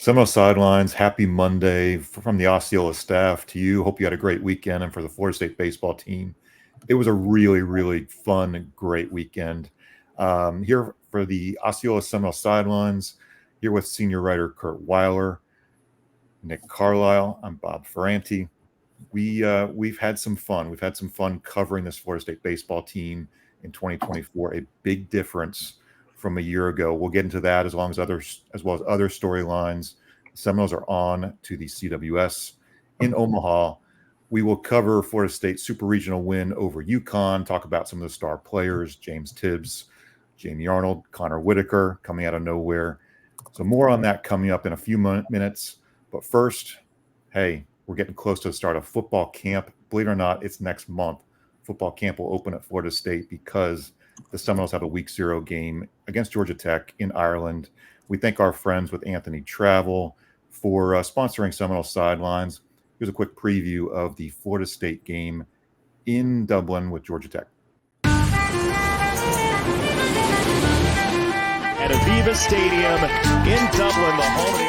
Seminole Sidelines, happy Monday from the Osceola staff to you. Hope you had a great weekend. And for the Florida State baseball team, it was a really, really fun and great weekend. Here for the Osceola Seminole Sidelines, here with senior writer Curt Weiler, Nick Carlisle. I'm Bob Ferrante. We've had some fun. We've had some fun covering this Florida State baseball team in 2024. A big difference from a year ago. We'll get into that as well as other storylines. Seminoles are on to the CWS in Omaha. We will cover Florida State Super Regional win over UConn, talk about some of the star players, James Tibbs, Jamie Arnold, Connor Whitaker coming out of nowhere. So more on that coming up in a few minutes. But first, hey, we're getting close to the start of football camp. Believe it or not, it's next month. Football camp will open at Florida State because the Seminoles have a Week 0 game against Georgia Tech in Ireland. We thank our friends with Anthony Travel for sponsoring Seminole Sidelines. Here's a quick preview of the Florida State game in Dublin with Georgia Tech. At Aviva Stadium in Dublin, the home of the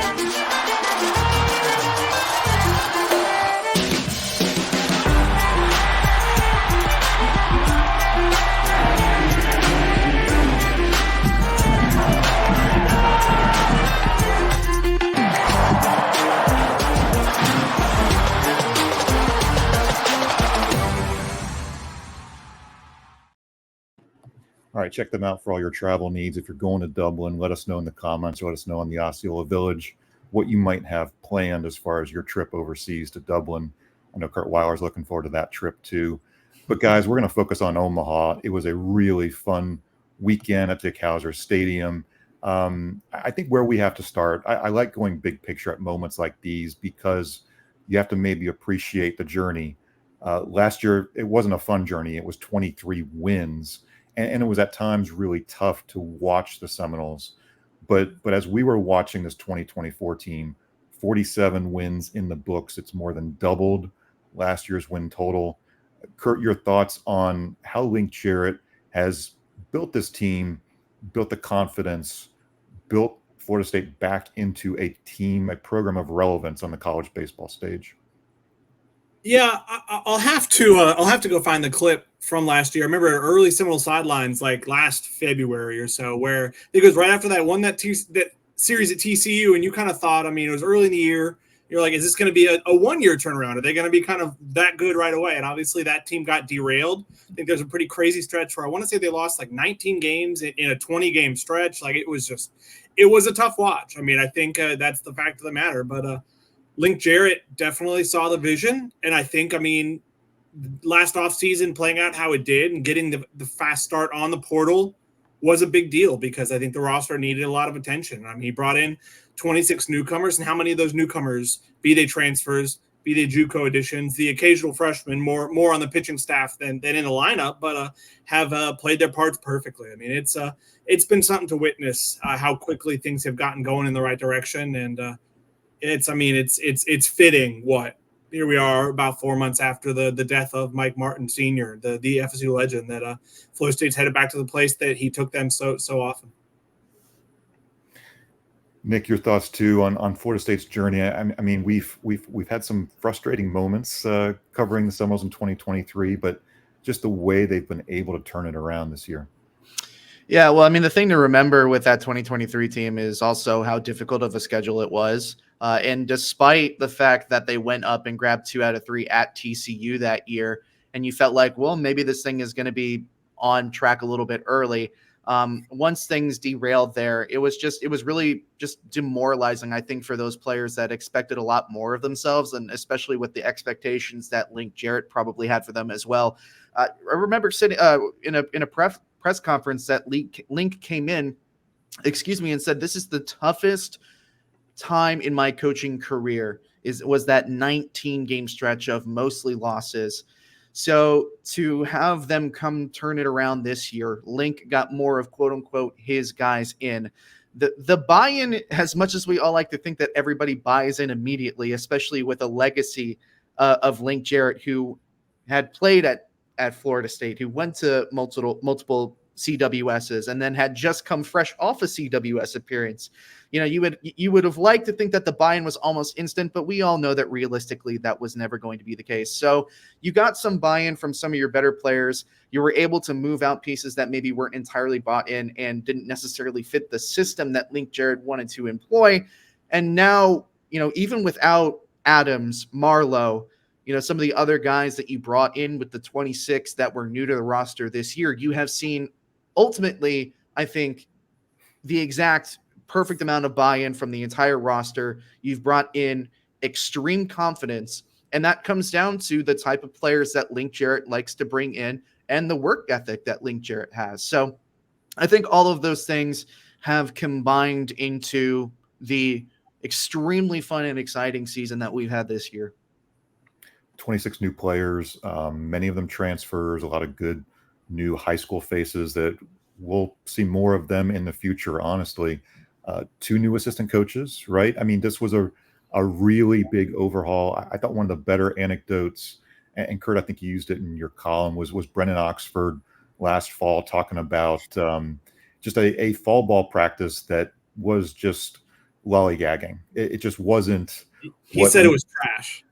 All right, check them out for all your travel needs. If you're going to Dublin, let us know in the comments or let us know on the Osceola Village what you might have planned as far as your trip overseas to Dublin. I know Curt Weiler's looking forward to that trip too. But guys, we're going to focus on Omaha. It was a really fun weekend at Dick Howser Stadium. I think where we have to start, I like going big picture at moments like these because you have to maybe appreciate the journey. Last year, it wasn't a fun journey. It was 23 wins. And it was at times really tough to watch the Seminoles. But as we were watching this 2024 team, 47 wins in the books. It's more than doubled last year's win total. Curt, your thoughts on how Link Jarrett has built this team, built the confidence, built Florida State back into a team, a program of relevance on the college baseball stage? Yeah, I'll have to go find the clip from last year. I remember early Seminole Sidelines, like last February or so, where it goes right after that that series at TCU, and you kind of thought, I mean, it was early in the year. You're like, is this going to be a 1 year turnaround? Are they going to be kind of that good right away? And obviously that team got derailed. I think there's a pretty crazy stretch where I want to say they lost like 19 games in a 20-game stretch. Like it was a tough watch. I mean, I think that's the fact of the matter. But Link Jarrett definitely saw the vision. And I think, I mean, last offseason playing out how it did and getting the fast start on the portal was a big deal because I think the roster needed a lot of attention. I mean, he brought in 26 newcomers, and how many of those newcomers, be they transfers, be they JUCO additions, the occasional freshmen, more on the pitching staff than in the lineup, but have played their parts perfectly. I mean, it's been something to witness how quickly things have gotten going in the right direction, and it's fitting what here we are about 4 months after the death of Mike Martin Sr., the FSU legend, that Florida State's headed back to the place that he took them so often. Nick, your thoughts too on Florida State's journey. I mean, we've had some frustrating moments covering the Seminoles in 2023, but just the way they've been able to turn it around this year. Yeah, well, I mean, the thing to remember with that 2023 team is also how difficult of a schedule it was. And despite the fact that they went up and grabbed 2 out of 3 at TCU that year, and you felt like, well, maybe this thing is going to be on track a little bit early. Once things derailed there, it was really just demoralizing, I think, for those players that expected a lot more of themselves, and especially with the expectations that Link Jarrett probably had for them as well. I remember sitting in a press conference that Link came in, and said, "This is the toughest time in my coaching career." Was that 19-game stretch of mostly losses. So to have them come turn it around this year, Link got more of quote unquote his guys in. The buy-in, as much as we all like to think that everybody buys in immediately, especially with a legacy of Link Jarrett, who had played at Florida State, who went to multiple CWSs and then had just come fresh off a CWS appearance. You would have liked to think that the buy-in was almost instant, but we all know that realistically that was never going to be the case. So you got some buy-in from some of your better players. You were able to move out pieces that maybe weren't entirely bought in and didn't necessarily fit the system that Link Jarrett wanted to employ. And now, even without Adams, Marlowe, some of the other guys that you brought in with the 26 that were new to the roster this year, you have seen ultimately, I think, the exact perfect amount of buy-in from the entire roster. You've brought in extreme confidence, and that comes down to the type of players that Link Jarrett likes to bring in and the work ethic that Link Jarrett has. So I think all of those things have combined into the extremely fun and exciting season that we've had this year. 26 new players, many of them transfers, a lot of good new high school faces that we'll see more of them in the future, honestly. 2 new assistant coaches, right? I mean, this was a really big overhaul. I thought one of the better anecdotes, and Curt, I think you used it in your column, was Brennan Oxford last fall talking about just a fall ball practice that was just lollygagging. It just wasn't. He said it was trash.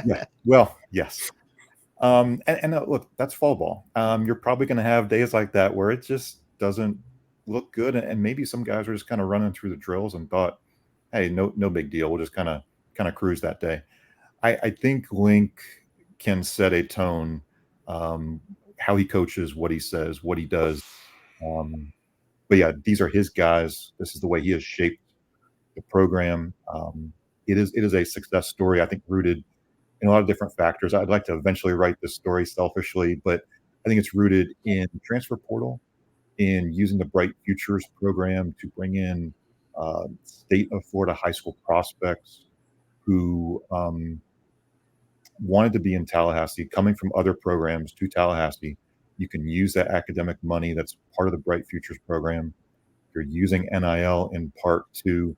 Yeah, well, yes. And look, that's fall ball. You're probably going to have days like that where it just doesn't look good, and maybe some guys are just kind of running through the drills and thought, "Hey, no big deal. We'll just kind of cruise that day." I think Link can set a tone, how he coaches, what he says, what he does. But yeah, these are his guys. This is the way he has shaped the program. It is a success story, I think, rooted in a lot of different factors. I'd like to eventually write this story selfishly, but I think it's rooted in the transfer portal, in using the Bright Futures program to bring in state of Florida high school prospects who wanted to be in Tallahassee, coming from other programs to Tallahassee. You can use that academic money that's part of the Bright Futures program. You're using NIL in part to,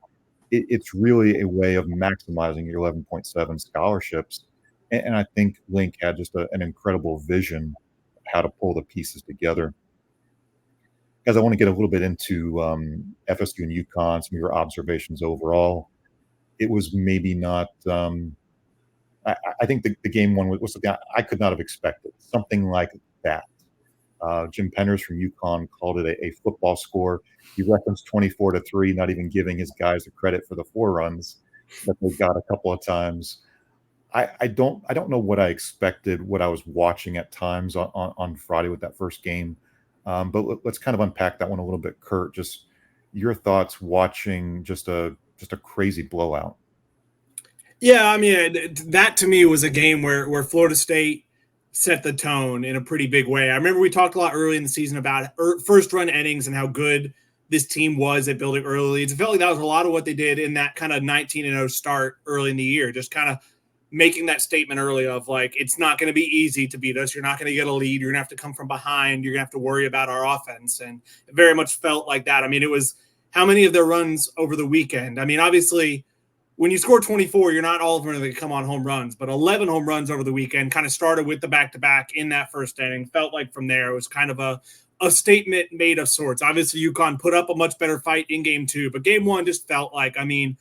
it's really a way of maximizing your 11.7 scholarships. And I think Link had just an incredible vision of how to pull the pieces together. Guys, I want to get a little bit into FSU and UConn, some of your observations overall. It was maybe not, I think the game one was something I could not have expected, something like that. Jim Penders from UConn called it a football score. He referenced 24-3, not even giving his guys the credit for the 4 runs that they got a couple of times. I don't know what I expected, what I was watching at times on Friday with that first game. But let's kind of unpack that one a little bit, Curt. Just your thoughts watching just a crazy blowout. Yeah, I mean, that to me was a game where Florida State set the tone in a pretty big way. I remember we talked a lot early in the season about first run innings and how good this team was at building early leads. It felt like that was a lot of what they did in that kind of 19-0 start early in the year, just kind of making that statement early of like, it's not going to be easy to beat us. You're not going to get a lead. You're going to have to come from behind. You're going to have to worry about our offense. And it very much felt like that. I mean, it was how many of their runs over the weekend? I mean, obviously, when you score 24, you're not all of them going to come on home runs, but 11 home runs over the weekend kind of started with the back-to-back in that first inning. Felt like from there it was kind of a statement made of sorts. Obviously, UConn put up a much better fight in game 2, but game 1 just felt like, I mean,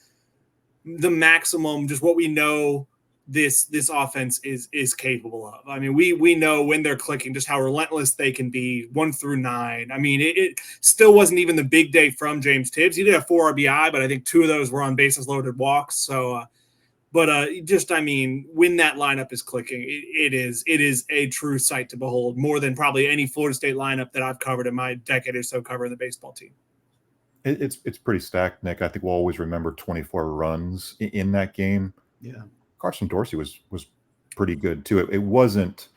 the maximum, just what we know this offense is capable of. I mean, we know when they're clicking just how relentless they can be 1 through 9. I mean, it still wasn't even the big day from James Tibbs. He did have 4 RBI, but I think 2 of those were on bases loaded walks. So, I mean, when that lineup is clicking, it is a true sight to behold, more than probably any Florida State lineup that I've covered in my decade or so covering the baseball team. It's pretty stacked, Nick. I think we'll always remember 24 runs in that game. Yeah. Carson Dorsey was pretty good too. It wasn't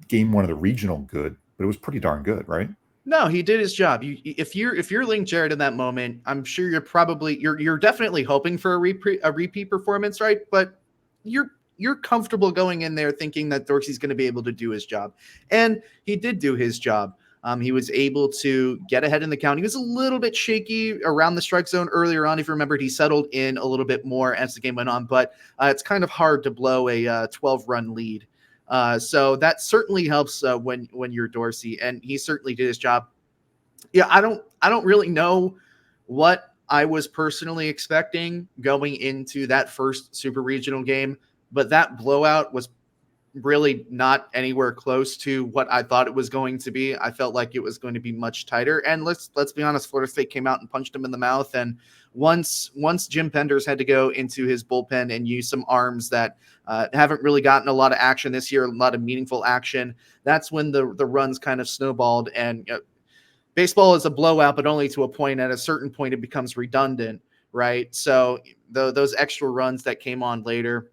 game 1 of the regional good, but it was pretty darn good, right? No, he did his job. If you're Link Jarrett in that moment, I'm sure you're definitely hoping for a repeat performance, right? But you're comfortable going in there thinking that Dorsey's going to be able to do his job, and he did do his job. He was able to get ahead in the count. He was a little bit shaky around the strike zone earlier on. If you remembered, he settled in a little bit more as the game went on, but it's kind of hard to blow a 12-run lead So that certainly helps when you're Dorsey, and he certainly did his job. Yeah, I don't really know what I was personally expecting going into that first Super Regional game, but that blowout was really not anywhere close to what I thought it was going to be. I felt like it was going to be much tighter. And let's be honest, Florida State came out and punched him in the mouth. And once Jim Penders had to go into his bullpen and use some arms that haven't really gotten a lot of action this year, a lot of meaningful action, that's when the runs kind of snowballed. And baseball is a blowout, but only to a point. At a certain point, it becomes redundant, right? So those extra runs that came on later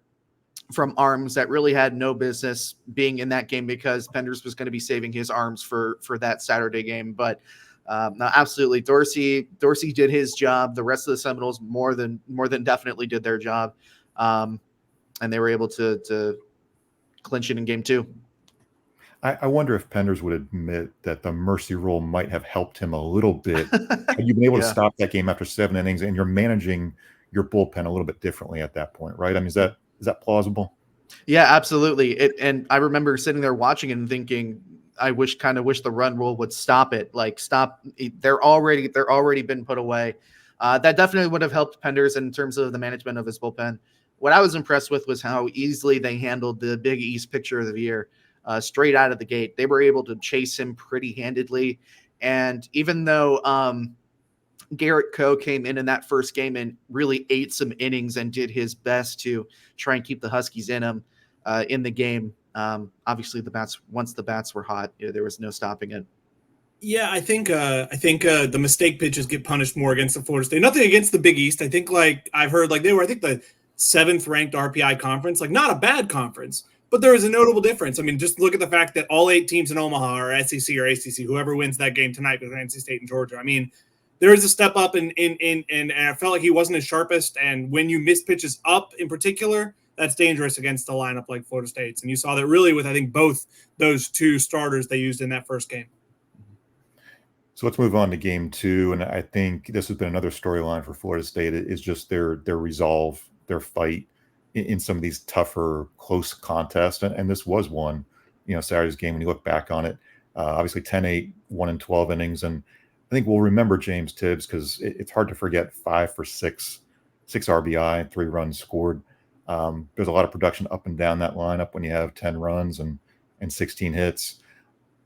from arms that really had no business being in that game, because Penders was going to be saving his arms for that Saturday game. But no, absolutely, Dorsey did his job. The rest of the Seminoles more than definitely did their job, and they were able to clinch it in game 2. I wonder if Penders would admit that the mercy rule might have helped him a little bit. You've been able to stop that game after 7 innings, and you're managing your bullpen a little bit differently at that point, right? I mean, is that plausible? Yeah, absolutely. And I remember sitting there watching it and thinking, I wish the run rule would stop it. Like, stop. They're already been put away. That definitely would have helped Penders in terms of the management of his bullpen. What I was impressed with was how easily they handled the Big East Pitcher of the Year straight out of the gate. They were able to chase him pretty handedly. And even though Garrett Coe came in that first game and really ate some innings and did his best to try and keep the Huskies in him in the game. Obviously, once the bats were hot, there was no stopping it. Yeah, I think the mistake pitches get punished more against the Florida State. Nothing against the Big East. I think I've heard they were the 7th ranked RPI conference, not a bad conference, but there is a notable difference. I mean, just look at the fact that all 8 teams in Omaha are SEC or ACC. Whoever wins that game tonight between NC State and Georgia. I mean, there is a step up and I felt like he wasn't his sharpest. And when you miss pitches up in particular, that's dangerous against a lineup like Florida State's. And you saw that really with, I think, both those 2 starters they used in that first game. So let's move on to game 2. And I think this has been another storyline for Florida State, is just their resolve, their fight in some of these tougher, close contests. And this was one, Saturday's game when you look back on it. Obviously 10-8, 1 in 12 innings. And I think we'll remember James Tibbs because it's hard to forget 5 for 6 RBI, 3 runs scored. There's a lot of production up and down that lineup when you have 10 runs and 16 hits.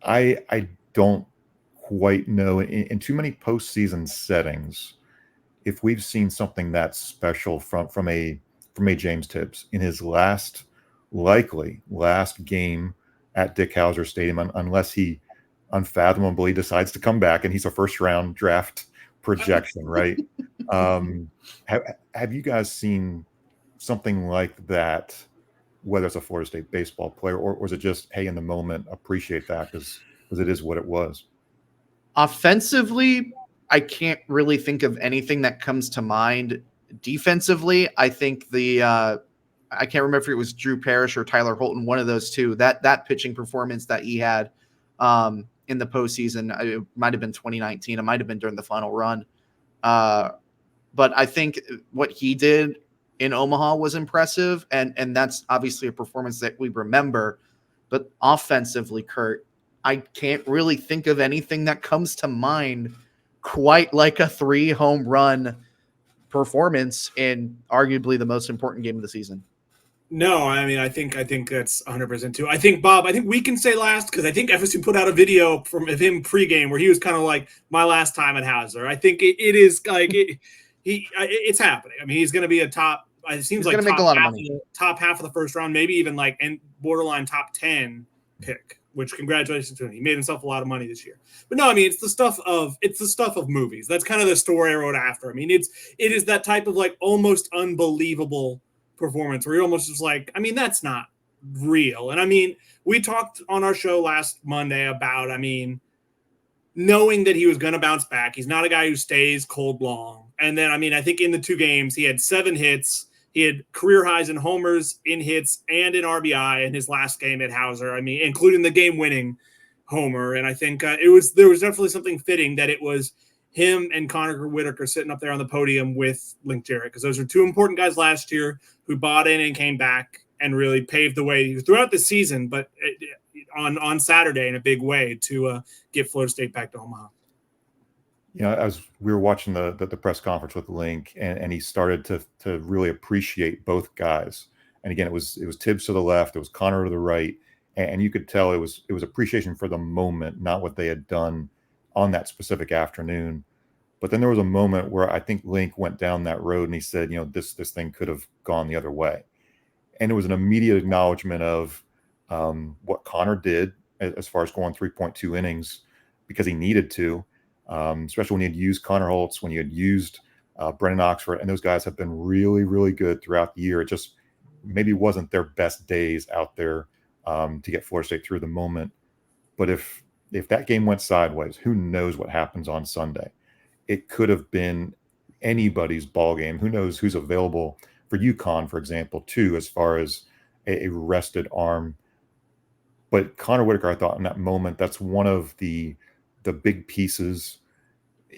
I don't quite know in too many postseason settings if we've seen something that special from a James Tibbs in his likely last game at Dick Howser Stadium, unless he unfathomably decides to come back and he's a first-round draft projection, right? Have you guys seen something like that, whether it's a Florida State baseball player or is it just, hey, in the moment, appreciate that because it is what it was? Offensively, I can't really think of anything that comes to mind. Defensively, I think I can't remember if it was Drew Parrish or Tyler Holton, one of those two, that pitching performance that he had in the postseason, it might have been 2019. It might have been during the final run. But I think what he did in Omaha was impressive. And that's obviously a performance that we remember. But offensively, Curt, I can't really think of anything that comes to mind quite like a 3 home run performance in arguably the most important game of the season. No, I mean, I think that's 100% too. I think, Bob, we can say last because I think FSU put out a video of him pregame where he was kind of like, my last time at Hauser. I think it is like it's happening. I mean, he's going to be a top. It seems like make a lot of money. Top half of the first round, maybe even and borderline top 10 pick. Which congratulations to him. He made himself a lot of money this year. But no, I mean, it's the stuff of movies. That's kind of the story I wrote after. I mean, it is that type of almost unbelievable performance where you're almost just I mean, that's not real. And I mean, we talked on our show last Monday about, knowing that he was going to bounce back. He's not a guy who stays cold long. And then, I think in the 2 games, he had 7 hits. He had career highs in homers, in hits, and in RBI in his last game at Hauser. Including the game-winning homer. And I think there was definitely something fitting that it was him and Connor Whitaker sitting up there on the podium with Link Jarrett, because those are 2 important guys last year who bought in and came back and really paved the way throughout the season, but on Saturday in a big way to get Florida State back to Omaha. As we were watching the press conference with Link, and he started to really appreciate both guys. And again, it was Tibbs to the left, it was Connor to the right, and you could tell it was appreciation for the moment, not what they had done on that specific afternoon. But then there was a moment where I think Link went down that road and he said, this thing could have gone the other way. And it was an immediate acknowledgement of what Connor did as far as going 3.2 innings because he needed to. Especially when he had used Connor Holtz, when he had used Brennan Oxford, and those guys have been really, really good throughout the year. It just maybe wasn't their best days out there to get Florida State through the moment. But if that game went sideways, who knows what happens on Sunday? It could have been anybody's ball game. Who knows who's available for UConn, for example, too, as far as a rested arm. But Connor Whitaker, I thought in that moment, that's one of the big pieces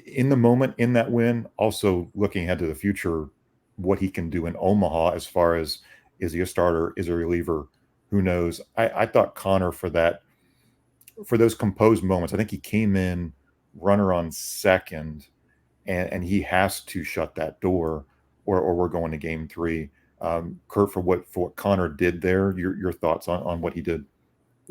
in the moment in that win. Also looking ahead to the future, what he can do in Omaha as far as, is he a starter, is he a reliever, who knows? I thought Connor for those composed moments, I think he came in runner on second and he has to shut that door or we're going to game 3. Curt, for what Connor did there, your thoughts on what he did?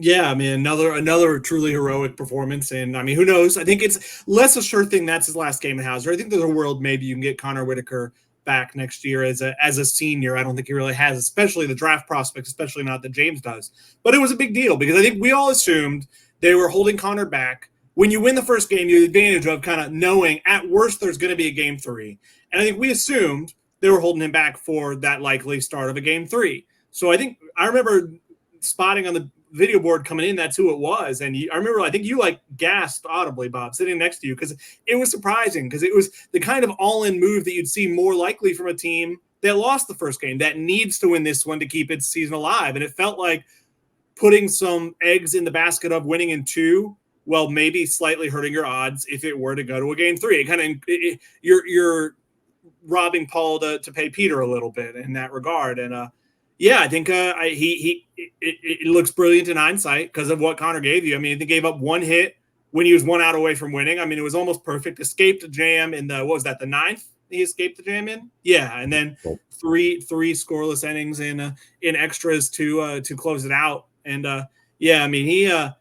Yeah, I mean, another truly heroic performance. And I mean, who knows? I think it's less a sure thing that's his last game in Hauser. I think there's a world maybe you can get Connor Whitaker back next year as a senior. I don't think he really has, especially the draft prospects, especially not that James does. But it was a big deal because I think we all assumed they were holding Connor back. When you win the first game, you have the advantage of kind of knowing at worst there's going to be a game 3. And I think we assumed they were holding him back for that likely start of a game 3. So I remember spotting on the video board coming in, that's who it was. And I remember, I think you gasped audibly, Bob, sitting next to you, because it was surprising, because it was the kind of all-in move that you'd see more likely from a team that lost the first game, that needs to win this one to keep its season alive. And it felt like putting some eggs in the basket of winning in 2, well, maybe slightly hurting your odds if it were to go to a game 3. It kind of you're robbing Paul to pay Peter a little bit in that regard. And yeah, I think it looks brilliant in hindsight because of what Connor gave you. I mean, they gave up 1 hit when he was 1 out away from winning. I mean, it was almost perfect. Escaped a jam in the, what was that, the 9th? He escaped the jam in? Yeah, and then three scoreless innings in extras to close it out. And yeah, I mean,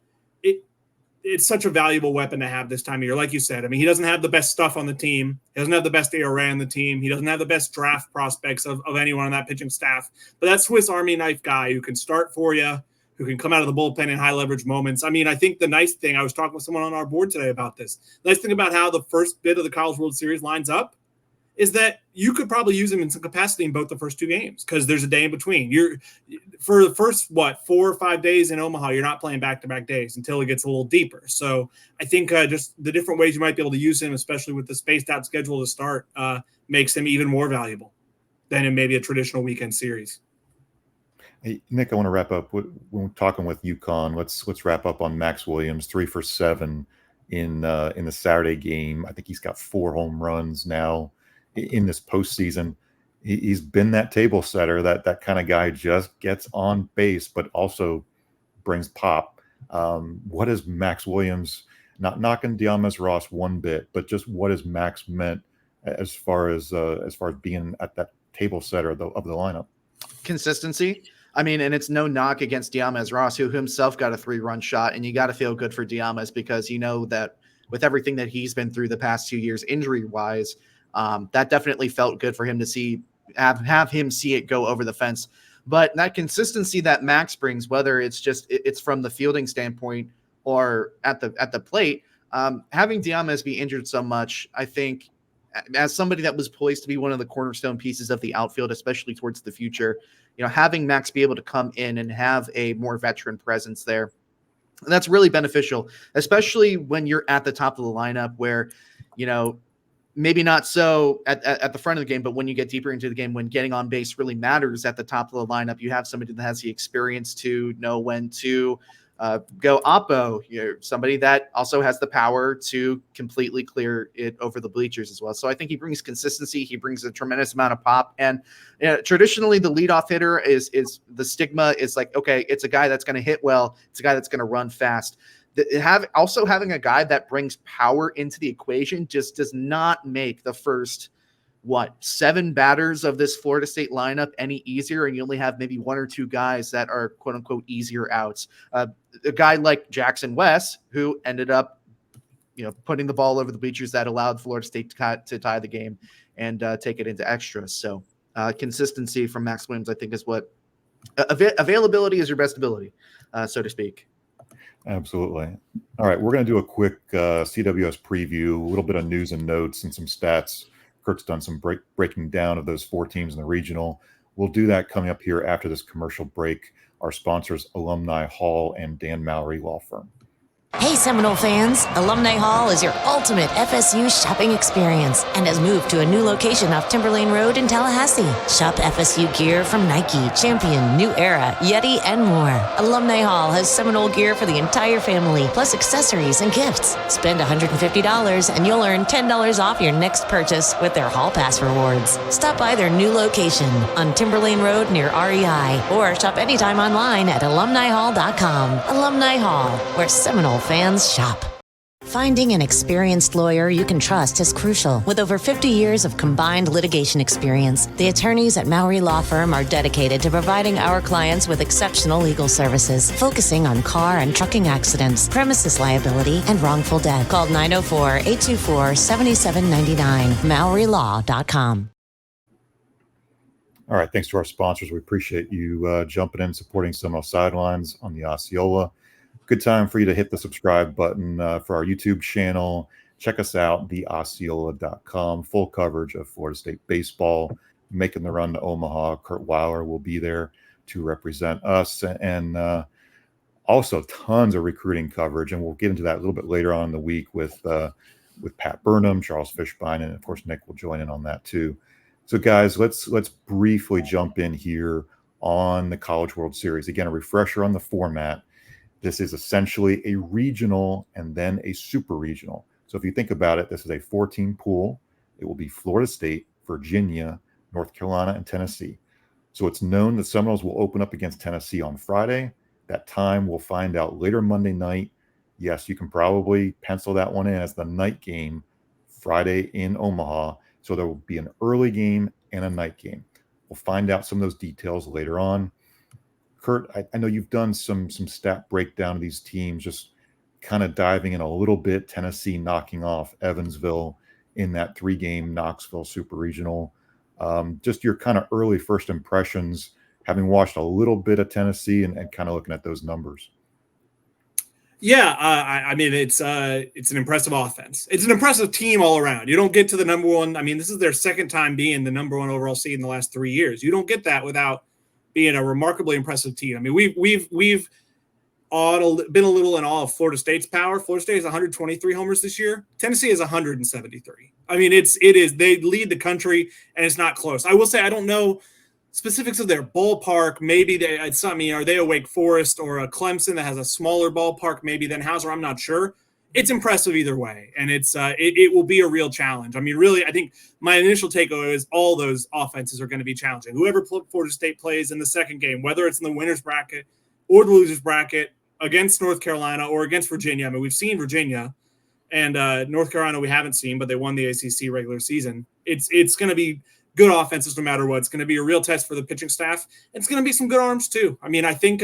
it's such a valuable weapon to have this time of year. Like you said, I mean, he doesn't have the best stuff on the team. He doesn't have the best ERA on the team. He doesn't have the best draft prospects of anyone on that pitching staff. But that Swiss Army knife guy who can start for you, who can come out of the bullpen in high leverage moments. I mean, I think the nice thing, I was talking with someone on our board today about this. The nice thing about how the first bit of the College World Series lines up is that you could probably use him in some capacity in both the first 2 games because there's a day in between. For the first, 4 or 5 days in Omaha, you're not playing back-to-back days until it gets a little deeper. So I think just the different ways you might be able to use him, especially with the spaced-out schedule to start, makes him even more valuable than in maybe a traditional weekend series. Hey, Nick, I want to wrap up. When we're talking with UConn, let's wrap up on Max Williams, 3 for 7 in the Saturday game. I think he's got 4 home runs now in this postseason. He's been that table setter, that kind of guy, just gets on base, but also brings pop. What has Max Williams, not knocking Diamez Ross one bit, but just what has Max meant as far as being at that table setter of the lineup? Consistency. I mean, and it's no knock against Diamez Ross, who himself got a 3-run shot, and you got to feel good for Diamez because you know that with everything that he's been through the past 2 years, injury-wise, that definitely felt good for him to have him see it go over the fence. But that consistency that Max brings, whether it's from the fielding standpoint or at the plate, having Diamez be injured so much, I think, as somebody that was poised to be one of the cornerstone pieces of the outfield, especially towards the future, having Max be able to come in and have a more veteran presence there, that's really beneficial, especially when you're at the top of the lineup where, maybe not so at the front of the game, but when you get deeper into the game, when getting on base really matters at the top of the lineup, you have somebody that has the experience to know when to Go Oppo, somebody that also has the power to completely clear it over the bleachers as well. So I think he brings consistency. He brings a tremendous amount of pop. And traditionally, the leadoff hitter is the stigma is like, okay, it's a guy that's going to hit well. It's a guy that's going to run fast. Having a guy that brings power into the equation just does not make the first 7 batters of this Florida State lineup any easier, and you only have maybe 1 or 2 guys that are quote unquote easier outs. A guy like Jackson West, who ended up, putting the ball over the bleachers, that allowed Florida State to tie the game and take it into extras. So consistency from Max Williams, I think, is what availability is your best ability, so to speak. Absolutely. All right, we're going to do a quick CWS preview, a little bit of news and notes and some stats. Curt's done some breaking down of those 4 teams in the regional. We'll do that coming up here after this commercial break. Our sponsors, Alumni Hall and Dan Mallory Law Firm. Hey, Seminole fans! Alumni Hall is your ultimate FSU shopping experience and has moved to a new location off Timberlane Road in Tallahassee. Shop FSU gear from Nike, Champion, New Era, Yeti, and more. Alumni Hall has Seminole gear for the entire family, plus accessories and gifts. Spend $150 and you'll earn $10 off your next purchase with their Hall Pass rewards. Stop by their new location on Timberlane Road near REI or shop anytime online at alumnihall.com. Alumni Hall, where Seminole fans shop. Finding an experienced lawyer you can trust is crucial. With over 50 years of combined litigation experience, the attorneys at Mallory Law Firm are dedicated to providing our clients with exceptional legal services, focusing on car and trucking accidents, premises liability, and wrongful death. Call 904-824-7799, MalloryLaw.com. All right, thanks to our sponsors. We appreciate you jumping in, supporting Seminole Sidelines on the Osceola. Good time for you to hit the subscribe button for our YouTube channel. Check us out, theosceola.com. Full coverage of Florida State baseball, making the run to Omaha. Curt Weiler will be there to represent us. And also tons of recruiting coverage. And we'll get into that a little bit later on in the week with Pat Burnham, Charles Fishbein, and of course, Nick will join in on that too. So guys, let's briefly jump in here on the College World Series. Again, a refresher on the format. This is essentially a regional and then a super regional. So if you think about it, this is a 14 pool. It will be Florida State, Virginia, North Carolina, and Tennessee. So it's known the Seminoles will open up against Tennessee on Friday. That time we'll find out later Monday night. Yes, you can probably pencil that one in as the night game Friday in Omaha. So there will be an early game and a night game. We'll find out some of those details later on. Curt, I know you've done some stat breakdown of these teams, just kind of diving in a little bit. Tennessee knocking off Evansville in that 3-game Knoxville Super Regional. Just your kind of early first impressions, having watched a little bit of Tennessee and kind of looking at those numbers. Yeah, I mean, it's an impressive offense. It's an impressive team all around. You don't get to the number one. I mean, this is their second time being the number one overall seed in the last 3 years. You don't get that without being a remarkably impressive team. I mean, we've been a little in awe of Florida State's power. Florida State has 123 homers this year. Tennessee has 173. I mean, it is they lead the country, and it's not close. I will say I don't know specifics of their ballpark. Maybe are they a Wake Forest or a Clemson that has a smaller ballpark maybe than Hauser? I'm not sure. It's impressive either way, and it will be a real challenge. I mean, really, I think my initial takeaway is all those offenses are going to be challenging. Whoever Florida State plays in the second game, whether it's in the winner's bracket or the loser's bracket against North Carolina or against Virginia. I mean, we've seen Virginia and North Carolina we haven't seen, but they won the ACC regular season. It's going to be good offenses no matter what. It's going to be a real test for the pitching staff. It's going to be some good arms too. I mean, I think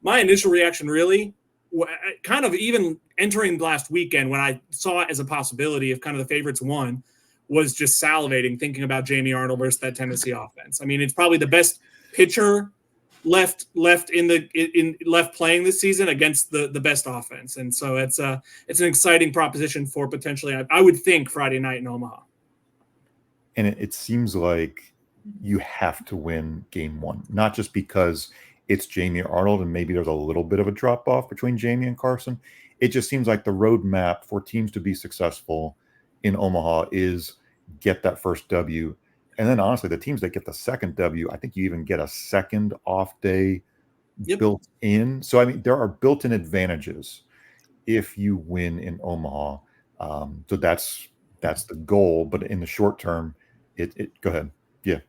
my initial reaction really kind of even entering last weekend when I saw it as a possibility if kind of the favorites won was just salivating thinking about Jamie Arnold versus that Tennessee offense. I mean, it's probably the best pitcher left playing this season against the best offense. And so it's an exciting proposition for potentially, I would think, Friday night in Omaha. And it seems like you have to win game one, not just because it's Jamie Arnold and maybe there's a little bit of a drop off between Jamie and Carson. It just seems like the roadmap for teams to be successful in Omaha is get that first W. And then honestly, the teams that get the second W, I think you even get a second off day Yep. built in. So, I mean, there are built-in advantages if you win in Omaha. So that's the goal. But in the short term, it go ahead. Yeah.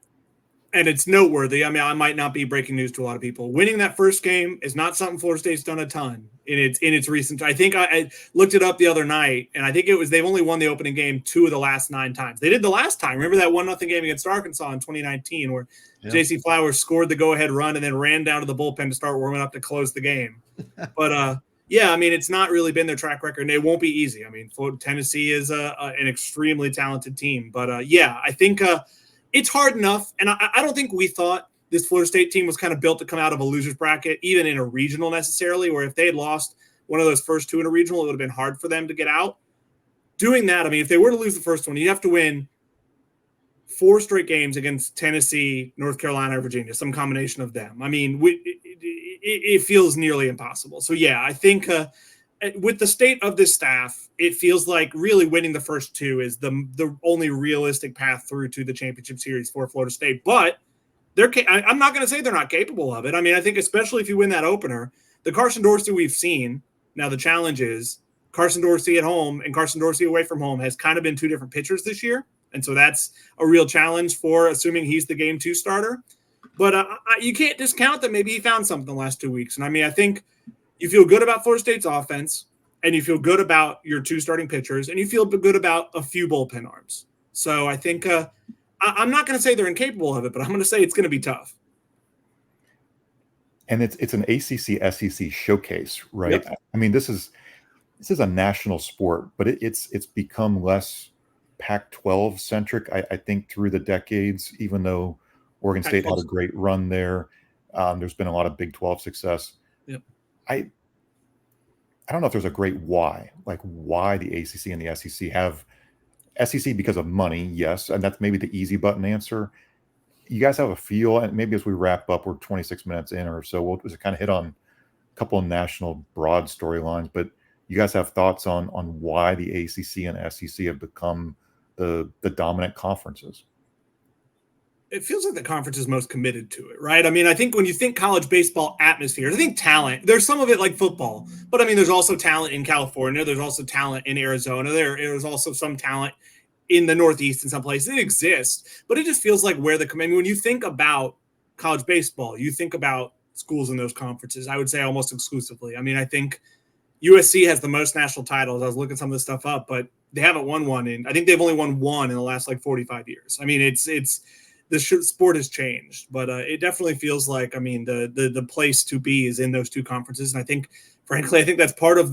And it's noteworthy. I mean, I might not be breaking news to a lot of people. Winning that first game is not something Florida State's done a ton in its recent. I think I looked it up the other night, and I think they've only won the opening game 2 of the last 9 times. They did the last time. Remember that 1-0 game against Arkansas in 2019, where J.C. Flowers scored the go-ahead run and then ran down to the bullpen to start warming up to close the game. But yeah, I mean, it's not really been their track record, and it won't be easy. I mean, Tennessee is an extremely talented team, but yeah, I think. It's hard enough, and I don't think we thought this Florida State team was kind of built to come out of a loser's bracket, even in a regional necessarily, where if they had lost one of those first 2 in a regional, it would have been hard for them to get out. Doing that, I mean, if they were to lose the first one, you'd have to win 4 straight games against Tennessee, North Carolina, or Virginia, some combination of them. I mean, it feels nearly impossible. So, yeah, I think with the state of this staff, it feels like really winning the first 2 is the only realistic path through to the championship series for Florida State. But I'm not going to say they're not capable of it. I mean, I think especially if you win that opener, the Carson Dorsey we've seen, now the challenge is Carson Dorsey at home and Carson Dorsey away from home has kind of been 2 different pitchers this year. And so that's a real challenge for assuming he's the game 2 starter. But you can't discount that maybe he found something the last 2 weeks. And I mean, I think you feel good about Florida State's offense, and you feel good about your 2 starting pitchers, and you feel good about a few bullpen arms. So I think I'm not going to say they're incapable of it, but I'm going to say it's going to be tough. And it's an ACC SEC showcase, right? Yep. I mean, this is a national sport, but it's become less Pac-12 centric, I think, through the decades. Even though Oregon State had a great run there, there's been a lot of Big 12 success. Yep. I don't know if there's a great why the ACC and the SEC have SEC because of money, yes, and that's maybe the easy button answer. You guys have a feel, and maybe as we wrap up, we're 26 minutes in or so, we'll just kind of hit on a couple of national broad storylines, but you guys have thoughts on why the ACC and SEC have become the dominant conferences? It feels like the conference is most committed to it, right? I mean, I think when you think college baseball atmosphere, I think talent, there's some of it like football, but I mean, there's also talent in California. There's also talent in Arizona. There's also some talent in the Northeast in some places. It exists, but it just feels like where I mean, when you think about college baseball, you think about schools in those conferences, I would say almost exclusively. I mean, I think USC has the most national titles. I was looking some of this stuff up, but they haven't won one I think they've only won one in the last 45 years. I mean, it's the sport has changed, but it definitely feels like, I mean, the place to be is in those 2 conferences. And I think, frankly, that's part of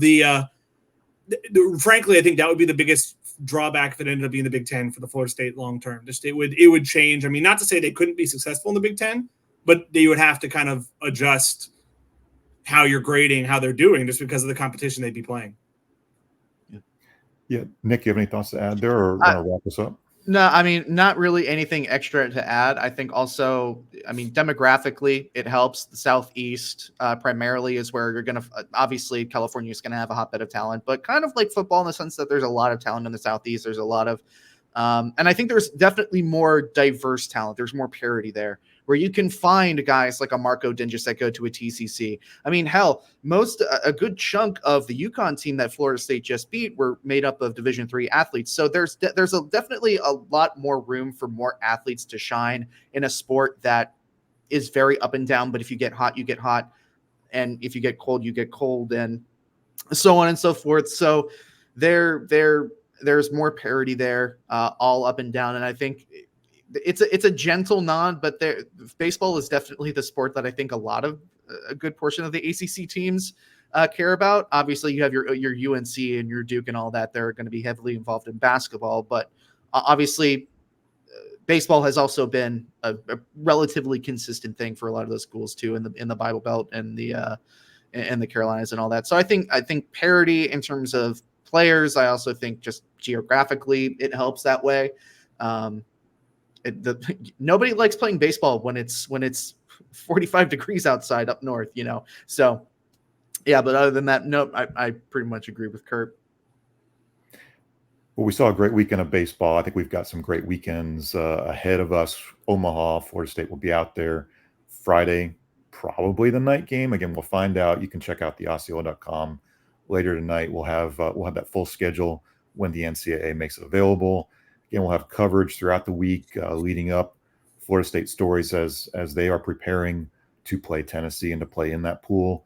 frankly, I think that would be the biggest drawback if it ended up being the Big Ten for the Florida State long term. Just it would change. I mean, not to say they couldn't be successful in the Big Ten, but they would have to kind of adjust how you're grading, how they're doing, just because of the competition they'd be playing. Yeah. Nick, you have any thoughts to add there, or want to wrap this up? No, I mean, not really anything extra to add. I think also, I mean, demographically, it helps. The Southeast primarily is where you're going to, obviously, California is going to have a hotbed of talent, but kind of like football in the sense that there's a lot of talent in the Southeast. There's a lot of, and I think there's definitely more diverse talent. There's more parity there, where you can find guys like a Marco Dingus that go to a TCC. I mean, hell, a good chunk of the UConn team that Florida State just beat were made up of Division III athletes. So there's definitely a lot more room for more athletes to shine in a sport that is very up and down. But if you get hot, you get hot. And if you get cold, you get cold, and so on and so forth. So there's more parity there, all up and down. And I think it's a gentle nod, but baseball is definitely the sport that I think a good portion of the ACC teams care about. Obviously, you have your UNC and your Duke and all that. They're going to be heavily involved in basketball, but obviously, baseball has also been a relatively consistent thing for a lot of those schools too, in the Bible Belt and the Carolinas and all that. So I think parity in terms of players. I also think just geographically it helps that way. Nobody likes playing baseball when it's 45 degrees outside up north, So yeah, but other than that, no, I pretty much agree with Curt. Well, we saw a great weekend of baseball. I think we've got some great weekends ahead of us. Omaha, Florida State will be out there Friday, probably the night game. Again, we'll find out. You can check out the Osceola.com later tonight. We'll have that full schedule when the NCAA makes it available. Again, we'll have coverage throughout the week leading up. Florida State stories as they are preparing to play Tennessee and to play in that pool.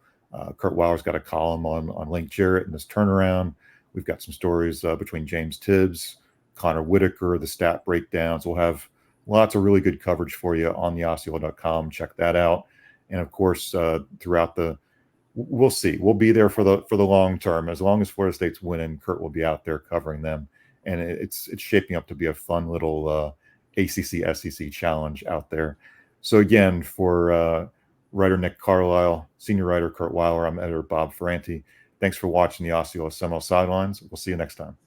Curt Weiler's got a column on Link Jarrett and this turnaround. We've got some stories between James Tibbs, Connor Whitaker, the stat breakdowns. We'll have lots of really good coverage for you on the Osceola.com. Check that out. And of course, throughout we'll see. We'll be there for the long term. As long as Florida State's winning, Curt will be out there covering them. And it's shaping up to be a fun little ACC SEC challenge out there. So again, for writer Nick Carlisle, senior writer Curt Weiler, I'm editor Bob Ferrante. Thanks for watching the Osceola Seminole Sidelines. We'll see you next time.